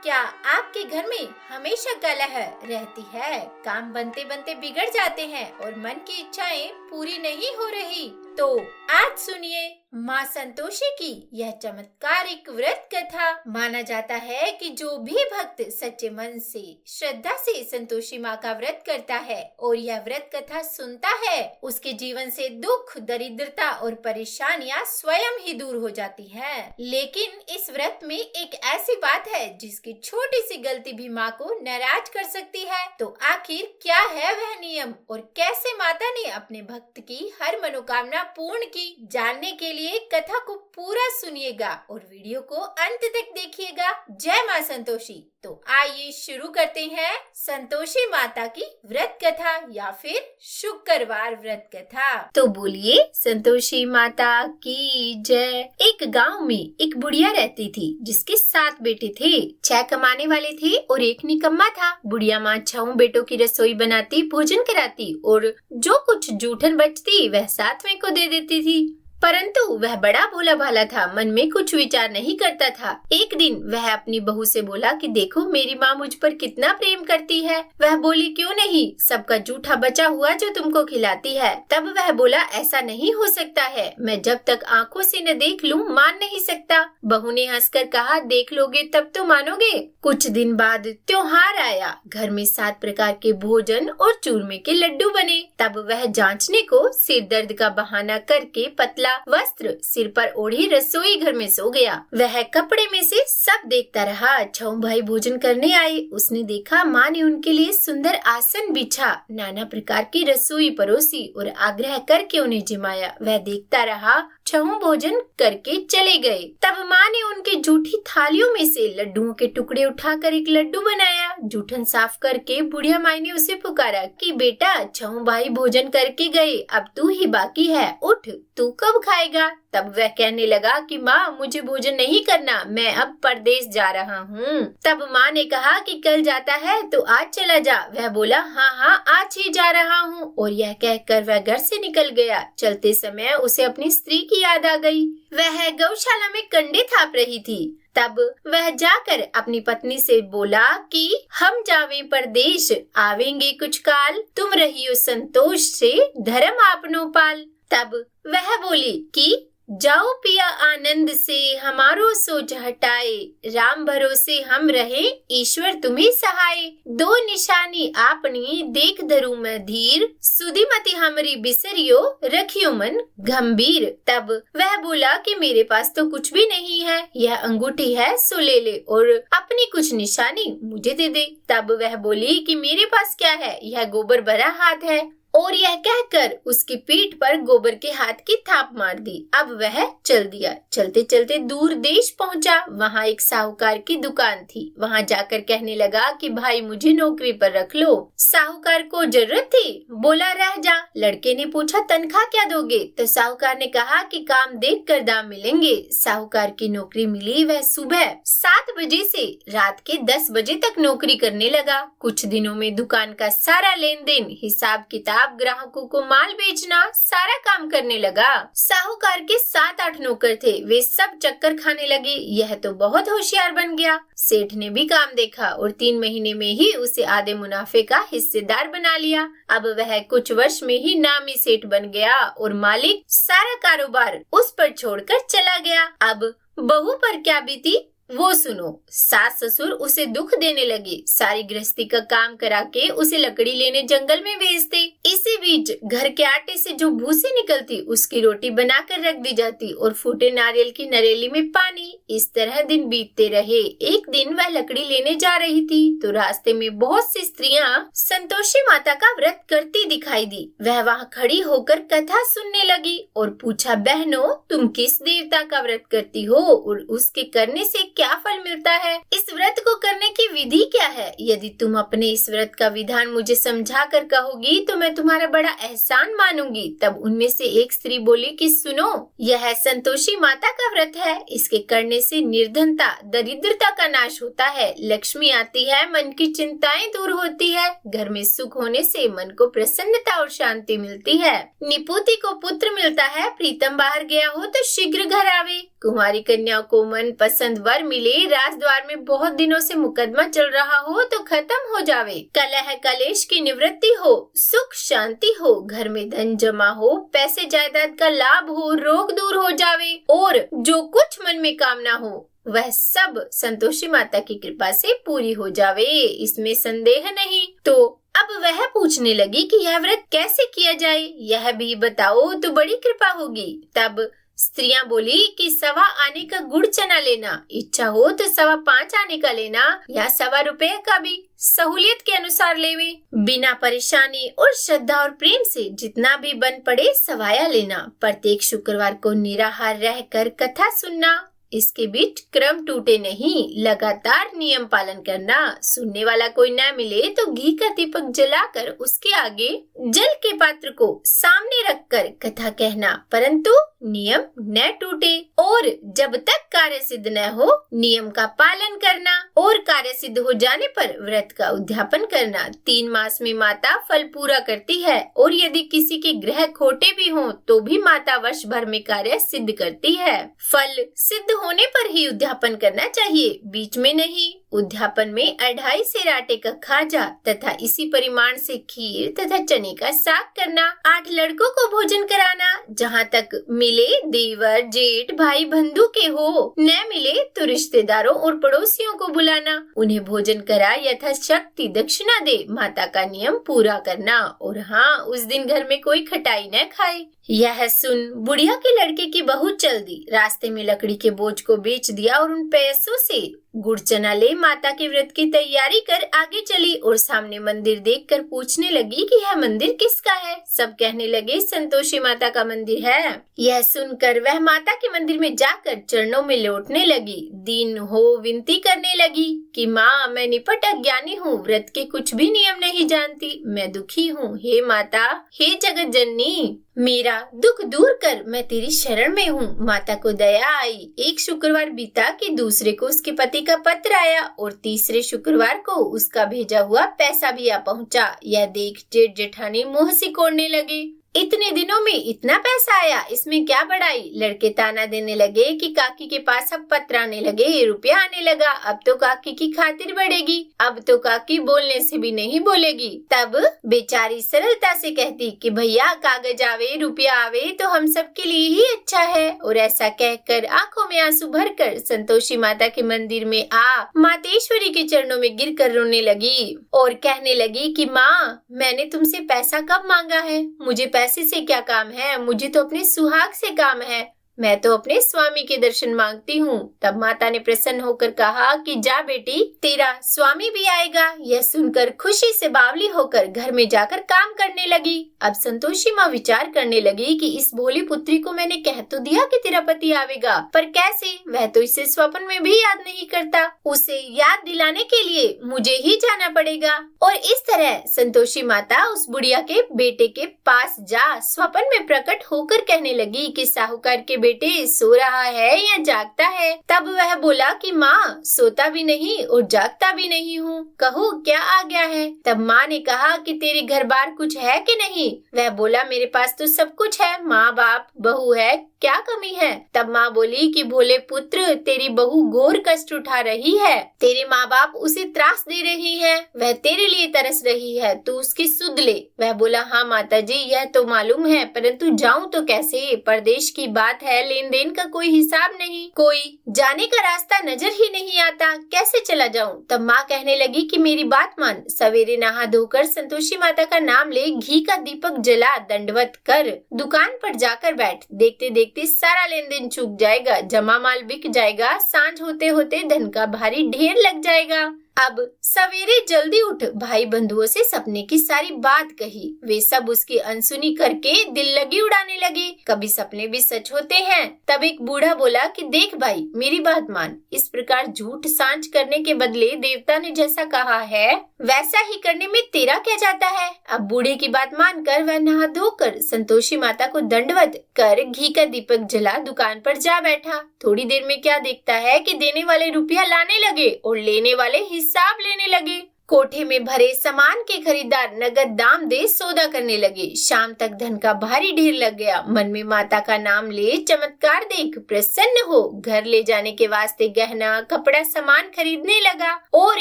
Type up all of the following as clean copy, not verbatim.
क्या आपके घर में हमेशा कलह रहती है? काम बनते बनते बिगड़ जाते हैं और मन की इच्छाएं पूरी नहीं हो रही? तो आज सुनिए माँ संतोषी की यह चमत्कारिक व्रत कथा। माना जाता है कि जो भी भक्त सच्चे मन से श्रद्धा से संतोषी माँ का व्रत करता है और यह व्रत कथा सुनता है, उसके जीवन से दुख, दरिद्रता और परेशानियाँ स्वयं ही दूर हो जाती हैं। लेकिन इस व्रत में एक ऐसी बात है जिसकी छोटी सी गलती भी माँ को नाराज कर सकती है। तो आखिर क्या है वह नियम और कैसे माता ने अपने भक्त की हर मनोकामना पूर्ण की? जानने के लिए कथा को पूरा सुनिएगा और वीडियो को अंत तक देखिएगा। जय माँ संतोषी। तो आइए शुरू करते हैं संतोषी माता की व्रत कथा या फिर शुक्रवार व्रत कथा। तो बोलिए संतोषी माता की जय। एक गांव में एक बुढ़िया रहती थी जिसके 7 बेटे थे। 6 कमाने वाले थे और एक निकम्मा था। बुढ़िया माँ 6 बेटों की रसोई बनाती, भोजन कराती और जो कुछ जूठन बचती वह 7वें को दे देती थी। परंतु वह बड़ा भोला भाला था, मन में कुछ विचार नहीं करता था। एक दिन वह अपनी बहू से बोला कि देखो मेरी माँ मुझ पर कितना प्रेम करती है। वह बोली क्यों नहीं, सबका जूठा बचा हुआ जो तुमको खिलाती है। तब वह बोला ऐसा नहीं हो सकता है, मैं जब तक आंखों से न देख लूं मान नहीं सकता। बहू ने हंसकर कहा देख लोगे तब तो मानोगे। कुछ दिन बाद त्योहार आया। घर में 7 प्रकार के भोजन और चूरमे के लड्डू बने। तब वह जांचने को सिर दर्द का बहाना करके पतला वस्त्र सिर पर ओढ़े रसोई घर में सो गया। वह कपड़े में से सब देखता रहा। 6 भाई भोजन करने आए। उसने देखा माँ ने उनके लिए सुंदर आसन बिछा, नाना प्रकार की रसोई परोसी और आग्रह करके उन्हें जिमाया। वह देखता रहा। 6 भोजन करके चले गए। तब माँ ने उनके जूठी थालियों में से लड्डुओं के टुकड़े उठाकर एक लड्डू बनाया। जूठन साफ करके बुढ़िया माँ ने उसे पुकारा कि बेटा 6 भाई भोजन करके गए, अब तू ही बाकी है, उठ, तू कब खाएगा? तब वह कहने लगा कि माँ मुझे भोजन नहीं करना, मैं अब परदेश जा रहा हूँ। तब माँ ने कहा कि कल जाता है तो आज चला जा। वह बोला हाँ हाँ आज ही जा रहा हूँ और यह कहकर वह घर से निकल गया। चलते समय उसे अपनी स्त्री की याद आ गई। वह गौशाला में कंडे थाप रही थी। तब वह जाकर अपनी पत्नी से बोला कि हम जावे परदेश, आवेंगे कुछ काल, तुम रहियो संतोष से धर्म आपनो पाल। तब वह बोली कि जाओ पिया आनंद से, हमारो सोच हटाए, राम भरोसे हम रहे, ईश्वर तुम्हें सहाय। 2 निशानी आपनी देख धरू मैं धीर, सुधीमती हमरी बिसरियो, रखियो मन गंभीर। तब वह बोला कि मेरे पास तो कुछ भी नहीं है, यह अंगूठी है सो ले ले और अपनी कुछ निशानी मुझे दे दे। तब वह बोली कि मेरे पास क्या है, यह गोबर भरा हाथ है। और यह कहकर उसकी पीठ पर गोबर के हाथ की थाप मार दी। अब वह चल दिया। चलते चलते दूर देश पहुंचा। वहाँ एक साहूकार की दुकान थी। वहाँ जाकर कहने लगा कि भाई मुझे नौकरी पर रख लो। साहूकार को जरूरत थी, बोला रह जा। लड़के ने पूछा तनख्वाह क्या दोगे? तो साहूकार ने कहा कि काम देख कर दाम मिलेंगे। साहूकार की नौकरी मिली। वह सुबह 7 बजे से रात के 10 बजे तक नौकरी करने लगा। कुछ दिनों में दुकान का सारा लेन देन, हिसाब किताब, ग्राहकों को माल बेचना, सारा काम करने लगा। साहूकार के 7-8 नौकर थे। वे सब चक्कर खाने लगे। यह तो बहुत होशियार बन गया। सेठ ने भी काम देखा और 3 महीने में ही उसे आधे मुनाफे का हिस्सेदार बना लिया। अब वह कुछ वर्ष में ही नामी सेठ बन गया और मालिक सारा कारोबार उस पर छोड़कर चला गया। अब बहू पर क्या बीती वो सुनो। सास ससुर उसे दुख देने लगे। सारी गृहस्थी का काम करा के उसे लकड़ी लेने जंगल में भेजते। इसी बीच घर के आटे से जो भूसी निकलती उसकी रोटी बनाकर रख दी जाती और फूटे नारियल की नरेली में पानी। इस तरह दिन बीतते रहे। एक दिन वह लकड़ी लेने जा रही थी तो रास्ते में बहुत सी स्त्रियां संतोषी माता का व्रत करती दिखाई दी। वह वहाँ खड़ी होकर कथा सुनने लगी और पूछा बहनों तुम किस देवता का व्रत करती हो और उसके करने से क्या फल मिलता है? इस व्रत को करने की की विधि क्या है? यदि तुम अपने इस व्रत का विधान मुझे समझा कर कहोगी तो मैं तुम्हारा बड़ा एहसान मानूंगी। तब उनमें से एक स्त्री बोली कि सुनो, यह संतोषी माता का व्रत है। इसके करने से निर्धनता, दरिद्रता का नाश होता है, लक्ष्मी आती है, मन की चिंताएं दूर होती है, घर में सुख होने से मन को प्रसन्नता और शांति मिलती है, निपुति को पुत्र मिलता है, प्रीतम बाहर गया हो तो शीघ्र घर आवे, कुंवारी कन्या को मन पसंद वर मिले, राजद्वार में बहुत दिनों से मुकदमा चल रहा हो तो खत्म हो जावे, कलह कलेश की निवृत्ति हो, सुख शांति हो, घर में धन जमा हो, पैसे जायदाद का लाभ हो, रोग दूर हो जावे और जो कुछ मन में कामना हो वह सब संतोषी माता की कृपा से पूरी हो जावे, इसमें संदेह नहीं। तो अब वह पूछने लगी कि यह व्रत कैसे किया जाए, यह भी बताओ तो बड़ी कृपा होगी। तब स्त्रियां बोली कि 1.25 आने का गुड़ चना लेना, इच्छा हो तो 5.25 आने का लेना या 1.25 रुपए का भी, सहूलियत के अनुसार लेवे, बिना परेशानी और श्रद्धा और प्रेम से जितना भी बन पड़े सवाया लेना, प्रत्येक शुक्रवार को निराहार रहकर कथा सुनना, इसके बीच क्रम टूटे नहीं, लगातार नियम पालन करना, सुनने वाला कोई न मिले तो घी का दीपक जलाकर उसके आगे जल के पात्र को सामने रखकर कथा कहना, परंतु नियम न टूटे, और जब तक कार्य सिद्ध न हो नियम का पालन करना, और कार्य सिद्ध हो जाने पर व्रत का उद्यापन करना। 3 मास में माता फल पूरा करती है, और यदि किसी के ग्रह खोटे भी हों तो भी माता वर्ष भर में कार्य सिद्ध करती है। फल सिद्ध होने पर ही उद्यापन करना चाहिए, बीच में नहीं। उद्यापन में 2.5 सेर आटे का खाजा तथा इसी परिमाण से खीर तथा चने का साग करना, 8 लड़कों को भोजन कराना, जहाँ तक मिले देवर जेठ भाई बंधु के हो, न मिले तो रिश्तेदारों और पड़ोसियों को बुलाना, उन्हें भोजन करा यथाशक्ति दक्षिणा दे, माता का नियम पूरा करना, और हाँ, उस दिन घर में कोई खटाई न खाए। यह सुन बुढ़िया के लड़के की बहू चल दी, रास्ते में लकड़ी के बोझ को बेच दिया और उन पैसों से गुड़ चना ले माता के व्रत की तैयारी कर आगे चली, और सामने मंदिर देखकर पूछने लगी कि यह मंदिर किसका है। सब कहने लगे संतोषी माता का मंदिर है। यह सुनकर वह माता के मंदिर में जाकर चरणों में लौटने लगी, दीन हो विनती करने लगी कि माँ, मैं निपट अज्ञानी हूँ, व्रत के कुछ भी नियम नहीं जानती, मैं दुखी हूँ, हे माता, हे जगत जननी, मेरा दुख दूर कर, मैं तेरी शरण में हूँ। माता को दया आई। एक शुक्रवार बीता कि दूसरे को उसके पति का पत्र आया, और तीसरे शुक्रवार को उसका भेजा हुआ पैसा भी आ पहुँचा। यह देख जेठ जेठानी मुँह सिकोड़ने लगे, इतने दिनों में इतना पैसा आया, इसमें क्या बड़ाई। लड़के ताना देने लगे कि काकी के पास अब पत्र आने लगे, रुपया आने लगा, अब तो काकी की खातिर बढ़ेगी, अब तो काकी बोलने से भी नहीं बोलेगी। तब बेचारी सरलता से कहती कि भैया, कागज आवे रुपया आवे तो हम सब के लिए ही अच्छा है, और ऐसा कहकर आंखों में आंसू भरकर संतोषी माता के मंदिर में आ मातेश्वरी के चरणों में गिरकर रोने लगी और कहने लगी कि माँ, मैंने तुमसे पैसा कब मांगा है, मुझे पैसे से क्या काम है, मुझे तो अपने सुहाग से काम है, मैं तो अपने स्वामी के दर्शन मांगती हूँ। तब माता ने प्रसन्न होकर कहा कि जा बेटी, तेरा स्वामी भी आएगा। यह सुनकर खुशी से बावली होकर घर में जाकर काम करने लगी। अब संतोषी माँ विचार करने लगी कि इस भोली पुत्री को मैंने कह तो दिया कि तेरा पति आवेगा, पर कैसे, वह तो इसे स्वप्न में भी याद नहीं करता, उसे याद दिलाने के लिए मुझे ही जाना पड़ेगा। और इस तरह संतोषी माता उस बुढ़िया के बेटे के पास जा स्वप्न में प्रकट होकर कहने लगी कि साहूकार के बेटे सो रहा है या जागता है। तब वह बोला कि माँ, सोता भी नहीं और जागता भी नहीं हूँ, कहो क्या आ गया है। तब माँ ने कहा कि तेरे घर बार कुछ है कि नहीं। वह बोला, मेरे पास तो सब कुछ है, माँ बाप बहू है, क्या कमी है। तब माँ बोली कि भोले पुत्र, तेरी बहू घोर कष्ट उठा रही है, तेरे माँ बाप उसे त्रास दे रही है, वह तेरे लिए तरस रही है, तू उसकी सुध ले। वह बोला, हाँ माता जी, यह तो मालूम है, परंतु जाऊँ तो कैसे, परदेश की बात है, लेन देन का कोई हिसाब नहीं, कोई जाने का रास्ता नजर ही नहीं आता, कैसे चला जाऊं। तब माँ कहने लगी कि मेरी बात मान, सवेरे नहा धोकर संतोषी माता का नाम ले, घी का दीपक जला, दंडवत कर, दुकान पर जाकर बैठ, देखते देखते सारा लेन देन चूक जाएगा, जमा माल बिक जाएगा, सांझ होते होते धन का भारी ढेर लग जाएगा। अब सवेरे जल्दी उठ भाई बंधुओं से सपने की सारी बात कही। वे सब उसकी अनसुनी करके दिल लगी उड़ाने लगे। कभी सपने भी सच होते हैं। तब एक बूढ़ा बोला कि देख भाई, मेरी बात मान। इस प्रकार झूठ सांच करने के बदले देवता ने जैसा कहा है वैसा ही करने में तेरा क्या जाता है। अब बूढ़े की बात मानकर वह नहा धोकर संतोषी माता को दंडवत कर घी का दीपक जला दुकान पर जा बैठा। थोड़ी देर में क्या देखता है कि देने वाले रुपया लाने लगे और लेने वाले हिसाब लेने लगे। कोठे में भरे सामान के खरीदार नगद दाम दे सौदा करने लगे। शाम तक धन का भारी ढेर लग गया। मन में माता का नाम ले चमत्कार देख प्रसन्न हो घर ले जाने के वास्ते गहना कपड़ा सामान खरीदने लगा और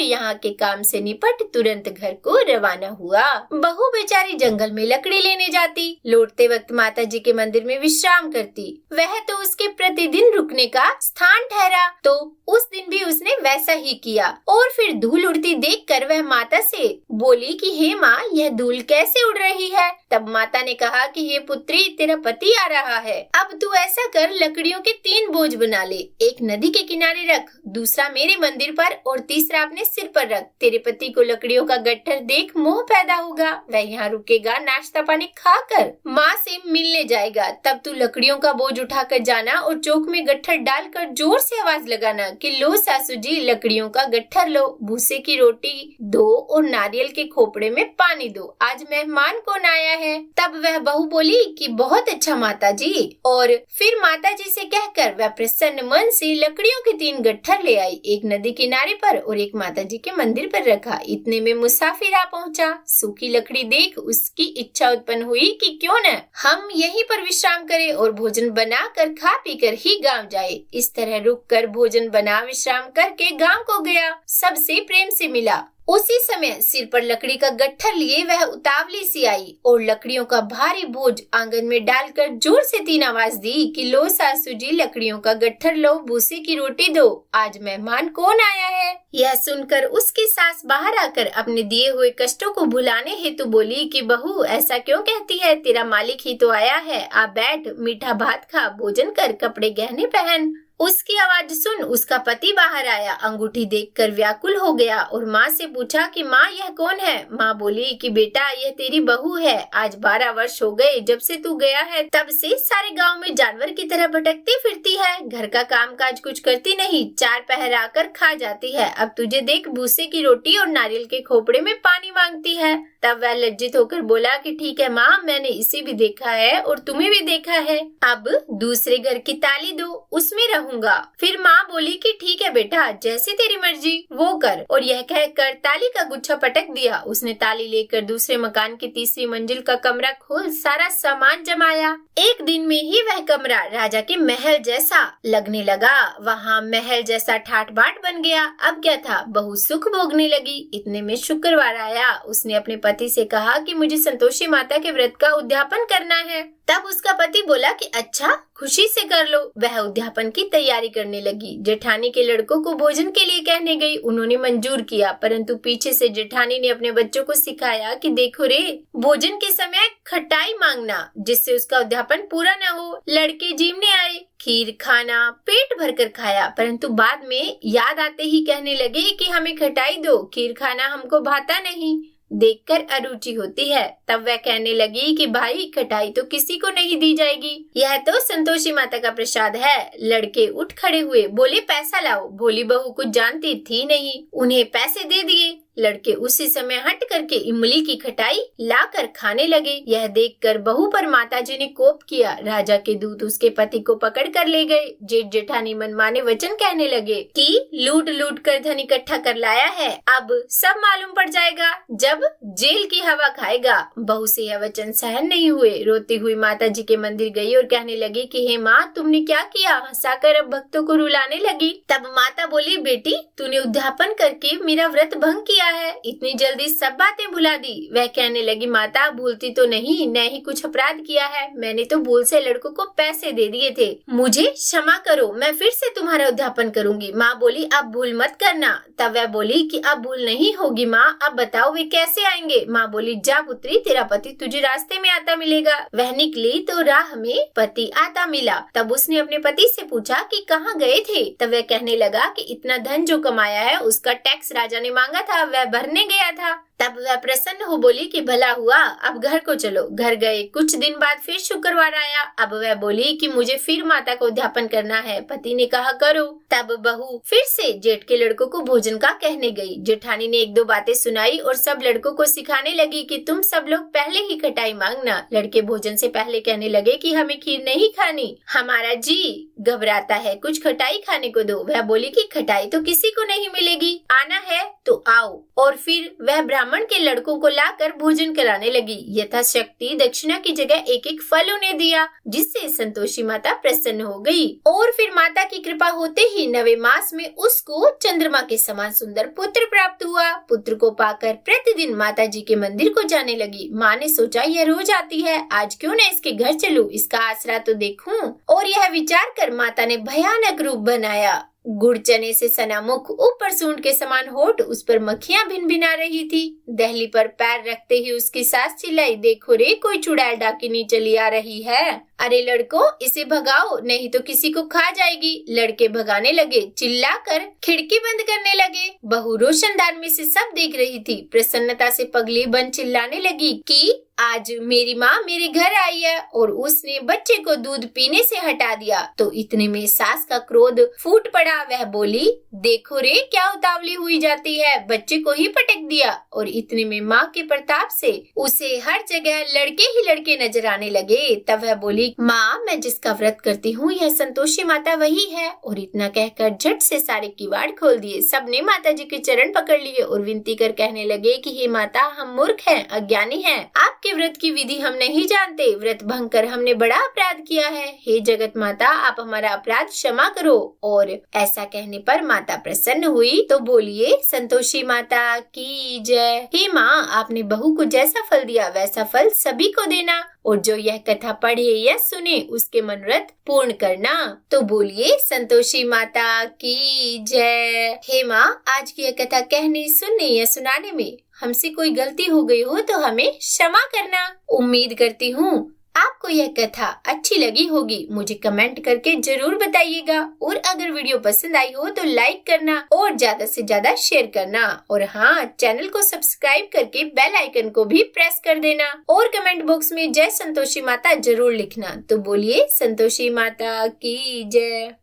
यहाँ के काम से निपट तुरंत घर को रवाना हुआ। बहू बेचारी जंगल में लकड़ी लेने जाती। लौटते वक्त माता जी के मंदिर में विश्राम करती। वह तो उसके प्रतिदिन रुकने का स्थान ठहरा, तो उस दिन भी उसने वैसा ही किया और फिर धूल उड़ती देखकर वह माता से बोली कि हे माँ, यह धूल कैसे उड़ रही है। तब माता ने कहा कि हे पुत्री, तेरा पति आ रहा है। अब तू ऐसा कर, लकड़ियों के 3 बोझ बना ले। एक नदी के किनारे रख, दूसरा मेरे मंदिर पर और तीसरा अपने सिर पर रख। तेरे पति को लकड़ियों का गट्ठर देख मोह पैदा होगा। वह यहाँ रुकेगा, नाश्ता पानी खाकर माँ से मिलने जाएगा। तब तू लकड़ियों का बोझ उठाकर जाना और चौक में गट्ठर डालकर जोर से आवाज लगाना कि लो सासू जी, लकड़ियों का गट्ठर लो, भूसे की रोटी दो और नारियल के खोपड़े में पानी दो। आज मेहमान कौन आया है। तब वह बहू बोली कि बहुत अच्छा माता जी। और फिर माता जी से कहकर वह प्रसन्न मन से लकड़ियों के 3 गट्ठर ले आई। एक नदी किनारे पर और एक माता जी के मंदिर पर रखा। इतने में मुसाफिर आ पहुँचा। सूखी लकड़ी देख उसकी इच्छा उत्पन्न हुई कि क्यों न हम यहीं पर विश्राम करें और भोजन बना कर खा पी कर ही गाँव जाए। इस तरह रुक कर भोजन बना विश्राम करके गाँव को गया। सबसे प्रेम से मिला। उसी समय सिर पर लकड़ी का गट्ठर लिए वह उतावली सी आई और लकड़ियों का भारी बोझ आंगन में डालकर जोर से 3 आवाज दी कि लो सासू जी, लकड़ियों का गट्ठर लो, भूसे की रोटी दो। आज मेहमान कौन आया है। यह सुनकर उसकी सास बाहर आकर अपने दिए हुए कष्टों को भुलाने हेतु बोली कि बहू, ऐसा क्यों कहती है। तेरा मालिक ही तो आया है। आ बैठ, मीठा भात खा, भोजन कर, कपड़े गहने पहन। उसकी आवाज सुन उसका पति बाहर आया। अंगूठी देखकर व्याकुल हो गया और माँ से पूछा कि माँ, यह कौन है। माँ बोली कि बेटा, यह तेरी बहू है। आज 12 वर्ष हो गए जब से तू गया है, तब से सारे गांव में जानवर की तरह भटकती फिरती है। घर का काम काज कुछ करती नहीं, 4 पहर आकर खा जाती है। अब तुझे देख भूसे की रोटी और नारियल के खोपड़े में पानी मांगती है। तब वह लज्जित होकर बोला कि ठीक है माँ, मैंने इसे भी देखा है और तुम्हें भी देखा है। अब दूसरे घर की ताली दो, उसमें रहूंगा। फिर माँ बोली कि ठीक है बेटा, जैसे तेरी मर्जी वो कर। और यह कहकर ताली का गुच्छा पटक दिया। उसने ताली लेकर दूसरे मकान की 3री मंजिल का कमरा खोल सारा सामान जमाया। एक दिन में ही वह कमरा राजा के महल जैसा लगने लगा। वहाँ महल जैसा ठाट बाट बन गया। अब क्या था, बहू सुख भोगने लगी। इतने में शुक्रवार आया। उसने अपने पति से कहा कि मुझे संतोषी माता के व्रत का उद्यापन करना है। तब उसका पति बोला कि अच्छा, खुशी से कर लो। वह उद्यापन की तैयारी करने लगी। जेठानी के लड़कों को भोजन के लिए कहने गई। उन्होंने मंजूर किया, परंतु पीछे से जेठानी ने अपने बच्चों को सिखाया कि देखो रे, भोजन के समय खटाई मांगना, जिससे उसका उद्यापन पूरा न हो। लड़के जीवने आए, खीर खाना पेट भरकर खाया, परंतु बाद में याद आते ही कहने लगे कि हमें खटाई दो, खीर खाना हमको भाता नहीं, देखकर अरुचि होती है। तब वह कहने लगी कि भाई, खटाई तो किसी को नहीं दी जाएगी, यह तो संतोषी माता का प्रसाद है। लड़के उठ खड़े हुए, बोले पैसा लाओ। भोली बहू कुछ जानती थी नहीं, उन्हें पैसे दे दिए। लड़के उसी समय हट करके इमली की खटाई लाकर खाने लगे। यह देखकर बहू पर माताजी ने कोप किया। राजा के दूत उसके पति को पकड़ कर ले गए। जेठ जेठानी मनमाने वचन कहने लगे कि लूट लूट कर धन इकट्ठा कर लाया है, अब सब मालूम पड़ जाएगा जब जेल की हवा खाएगा। बहू से यह वचन सहन नहीं हुए। रोती हुई माताजी के मंदिर गई और कहने लगी कि हे माँ, तुमने क्या किया। हंसाकर अब भक्तों को रुलाने लगी। तब माता बोली, बेटी, तूने उद्यापन करके मेरा व्रत भंग किया किया है, इतनी जल्दी सब बातें भुला दी। वह कहने लगी, माता भूलती तो नहीं, न ही कुछ अपराध किया है, मैंने तो भूल से लड़कों को पैसे दे दिए थे, मुझे क्षमा करो, मैं फिर से तुम्हारा उद्यापन करूंगी। माँ बोली, अब भूल मत करना। तब वह बोली कि अब भूल नहीं होगी माँ, अब बताओ वे कैसे आएंगे। माँ बोली, जा पुत्री, तेरा पति तुझे रास्ते में आता मिलेगा। वह निकली तो राह में पति आता मिला। तब उसने अपने पति से पूछा कि कहाँ गए थे। तब वह कहने लगा कि इतना धन जो कमाया है उसका टैक्स राजा ने मांगा था, वह भरने गया था। तब वह प्रसन्न हो बोली कि भला हुआ, अब घर को चलो। घर गए। कुछ दिन बाद फिर शुक्रवार आया। अब वह बोली कि मुझे फिर माता को उद्यापन करना है। पति ने कहा, करो। तब बहू फिर से जेठ के लड़कों को भोजन का कहने गई। जेठानी ने एक दो बातें सुनाई और सब लड़कों को सिखाने लगी कि तुम सब लोग पहले ही खटाई मांगना। लड़के भोजन से पहले कहने लगे कि हमें खीर नहीं खानी, हमारा जी घबराता है, कुछ खटाई खाने को दो। वह बोली कि खटाई तो किसी को नहीं मिलेगी, आना है तो आओ। और फिर वह ब्राह्मण के लड़कों को लाकर भोजन कराने लगी। यथाशक्ति दक्षिणा की जगह एक एक फल उन्हें दिया, जिससे संतोषी माता प्रसन्न हो गई। और फिर माता की कृपा होते ही 9वें मास में उसको चंद्रमा के समान सुंदर पुत्र प्राप्त हुआ। पुत्र को पाकर प्रतिदिन माता जी के मंदिर को जाने लगी। माँ ने सोचा, यह रोज आती है, आज क्यों न इसके घर चलूं, इसका आसरा तो देखूं। और यह विचार कर माता ने भयानक रूप बनाया। गुड़ चने से सना मुख, ऊपर सूंड के समान होठ, उस पर मक्खियां भिनभिना रही थी। दहली पर पैर रखते ही उसकी सास चिल्लाई, देखो रे, कोई चुड़ैल डाकिनी चली आ रही है। अरे लड़को, इसे भगाओ, नहीं तो किसी को खा जाएगी। लड़के भगाने लगे, चिल्लाकर खिड़की बंद करने लगे। बहू रोशनदान में से सब देख रही थी। प्रसन्नता से पगली बन चिल्लाने लगी कि आज मेरी माँ मेरे घर आई है और उसने बच्चे को दूध पीने से हटा दिया। तो इतने में सास का क्रोध फूट पड़ा। वह बोली, देखो रे, क्या उतावली हुई जाती है, बच्चे को ही पटक दिया। और इतने में माँ के प्रताप से उसे हर जगह लड़के ही लड़के नजर आने लगे। तब वह बोली, माँ, मैं जिसका व्रत करती हूँ यह संतोषी माता वही है। और इतना कहकर झट से सारे किवाड़ खोल दिए। सबने माता जी के चरण पकड़ लिए और विनती कर कहने लगे कि हे माता, हम मूर्ख हैं, अज्ञानी हैं, आपके व्रत की विधि हम नहीं जानते, व्रत भंग कर हमने बड़ा अपराध किया है। हे जगत माता, आप हमारा अपराध क्षमा करो। और ऐसा कहने पर माता प्रसन्न हुई तो बोलिए, संतोषी माता की जय। हे माँ, आपने बहू को जैसा फल दिया वैसा फल सभी को देना, और जो यह कथा पढ़े या सुने उसके मनोरथ पूर्ण करना। तो बोलिए, संतोषी माता की जय। हे माँ, आज की यह कथा कहने, सुनने या सुनाने में हमसे कोई गलती हो गई हो तो हमें क्षमा करना। उम्मीद करती हूँ आपको यह कथा अच्छी लगी होगी। मुझे कमेंट करके जरूर बताइएगा। और अगर वीडियो पसंद आई हो तो लाइक करना और ज्यादा से ज्यादा शेयर करना। और हाँ, चैनल को सब्सक्राइब करके बेल आइकन को भी प्रेस कर देना। और कमेंट बॉक्स में जय संतोषी माता जरूर लिखना। तो बोलिए, संतोषी माता की जय।